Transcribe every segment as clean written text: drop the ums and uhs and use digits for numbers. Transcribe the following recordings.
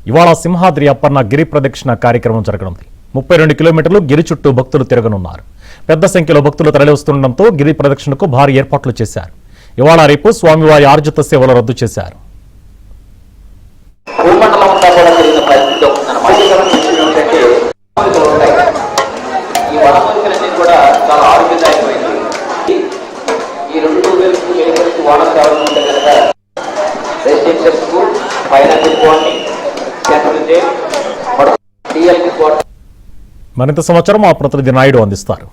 ఇవాళ సింహాద్రి అప్పన్న గిరి ప్రదక్షిణ కార్యక్రమం జరగనుంది. 32 కిలోమీటర్లు గిరి చుట్టూ భక్తులు తిరగనున్నారు. పెద్ద సంఖ్యలో భక్తులు తరలివస్తుండటంతో గిరి ప్రదక్షిణకు భారీ ఏర్పాట్లు చేశారు. ఇవాళ రేపు స్వామివారి ఆర్జిత సేవలు రద్దు చేశారు. మరింత సమాచారం మా ప్రతినిధి నాయుడు అందిస్తారు.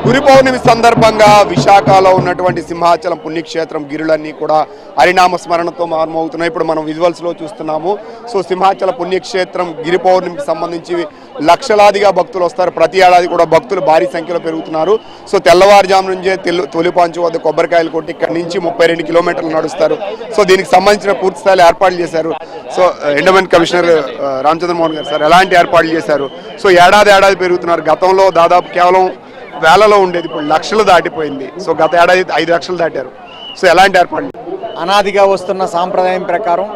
గురు పౌర్ణమి సందర్భంగా విశాఖలో ఉన్నటువంటి సింహాచలం పుణ్యక్షేత్రం గిరులన్నీ కూడా హరినామ స్మరణతో మారుమవుతున్నాయి. ఇప్పుడు మనం విజువల్స్లో చూస్తున్నాము. సో సింహాచల పుణ్యక్షేత్రం గిరి పౌర్ణమికి సంబంధించి లక్షలాదిగా భక్తులు వస్తారు. ప్రతి ఏడాది కూడా భక్తులు భారీ సంఖ్యలో పెరుగుతున్నారు. సో తెల్లవారుజాము నుంచే తొలిపాంచు వద్ద కొబ్బరికాయలు కొట్టి ఇక్కడి నుంచి 32 కిలోమీటర్లు నడుస్తారు. సో దీనికి సంబంధించిన పూర్తి స్థాయిలో ఏర్పాట్లు చేశారు. సో ఎండోమెంట్ కమిషనర్ రామచంద్రమోహన్ గారు సార్ ఎలాంటి ఏర్పాట్లు చేశారు? సో ఏడాది పెరుగుతున్నారు. గతంలో దాదాపు కేవలం వేలలో ఉండేది, ఇప్పుడు లక్షలు దాటిపోయింది. సో గత ఏడాది 5 లక్షలు దాటారు. సో ఎలాంటి ఏర్పాట్లు? అనాదిగా వస్తున్న సాంప్రదాయం ప్రకారం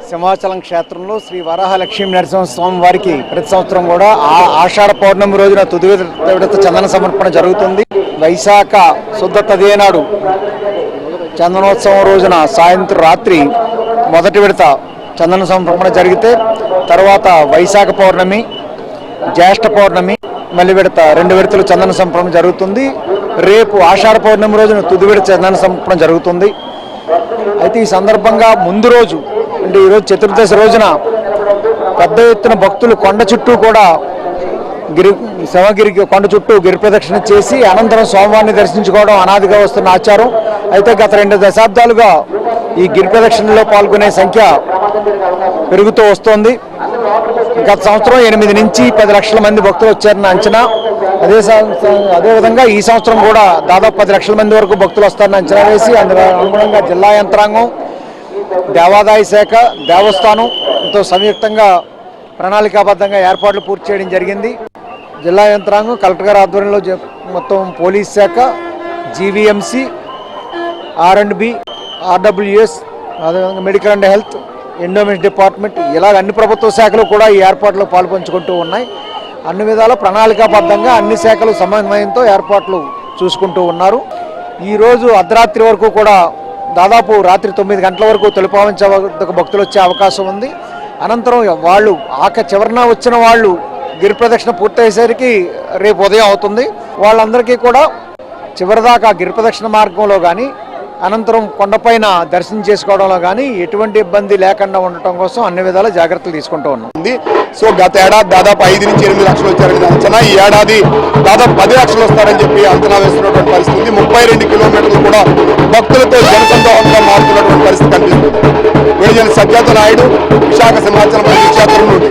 సింహాచలం క్షేత్రంలో శ్రీ వరాహ లక్ష్మీ నరసింహస్వామి వారికి ప్రతి సంవత్సరం కూడా ఆషాఢ పౌర్ణమి రోజున తుది విడత చందన సమర్పణ జరుగుతుంది. వైశాఖ శుద్ధ తదియనాడు చందనోత్సవం రోజున సాయంత్రం రాత్రి మొదటి విడత చందన సమర్పణ జరిగితే తర్వాత వైశాఖ పౌర్ణమి, జ్యేష్ఠ పౌర్ణమి, మళ్ళీ విడత 2 విడతలు చందన సమర్పణ జరుగుతుంది. రేపు ఆషాఢ పౌర్ణమి రోజున తుది విడత చందన సమర్పణ జరుగుతుంది. అయితే ఈ సందర్భంగా ముందు రోజు అంటే ఈరోజు చతుర్దశి రోజున పెద్ద ఎత్తున భక్తులు కొండ చుట్టూ కూడా శివగిరికి కొండ చుట్టూ గిరి ప్రదక్షిణ చేసి అనంతరం స్వామివారిని దర్శించుకోవడం అనాదిగా వస్తున్న ఆచారం. అయితే గత 2 దశాబ్దాలుగా ఈ గిరి ప్రదక్షిణలో పాల్గొనే సంఖ్య పెరుగుతూ వస్తోంది. గత సంవత్సరం 8 నుంచి 10 లక్షల మంది భక్తులు వచ్చారని అంచనా. అదేవిధంగా ఈ సంవత్సరం కూడా దాదాపు 10 లక్షల మంది వరకు భక్తులు వస్తారని అంచనా వేసి అందులో అనుగుణంగా జిల్లా యంత్రాంగం, దేవాదాయ శాఖ, దేవస్థానంతో సంయుక్తంగా ప్రణాళికాబద్ధంగా ఏర్పాట్లు పూర్తి చేయడం జరిగింది. జిల్లా యంత్రాంగం కలెక్టర్ గారి ఆధ్వర్యంలో మొత్తం పోలీస్ శాఖ, జీవీఎంసీ, R&B, RWS, అదేవిధంగా medical and health, endowment department ఇలా అన్ని ప్రభుత్వ శాఖలు కూడా ఈ ఏర్పాట్లో పాల్పంచుకుంటూ ఉన్నాయి. అన్ని విధాల ప్రణాళికాబద్ధంగా అన్ని శాఖలు సమన్వయంతో ఏర్పాట్లు చూసుకుంటూ ఉన్నారు. ఈరోజు అర్ధరాత్రి వరకు కూడా దాదాపు రాత్రి 9 గంటల వరకు తొలిపావంచ భక్తులు వచ్చే అవకాశం ఉంది. అనంతరం వాళ్ళు చివరన వచ్చిన వాళ్ళు గిరి ప్రదక్షిణ పూర్తయ్యేసరికి రేపు ఉదయం అవుతుంది. వాళ్ళందరికీ కూడా చివరిదాకా గిరి ప్రదక్షిణ మార్గంలో కానీ అనంతరం కొండపైన దర్శనం చేసుకోవడంలో కానీ ఎటువంటి ఇబ్బంది లేకుండా ఉండటం కోసం అన్ని విధాల జాగ్రత్తలు తీసుకుంటూ ఉన్నాం. సో గత ఏడాది దాదాపు 5 నుంచి 8 లక్షలు వచ్చారని అంచనా. ఈ ఏడాది దాదాపు 10 లక్షలు వస్తారని చెప్పి అంచనా వేస్తున్నటువంటి పరిస్థితి. 32 కిలోమీటర్లు కూడా భక్తులతో జనసందోహంగా మారుతున్నటువంటి పరిస్థితి కనిపిస్తుంది. విడుదల సత్యాత నాయుడు, విశాఖ సింహాచలం క్షేత్రం నుండి.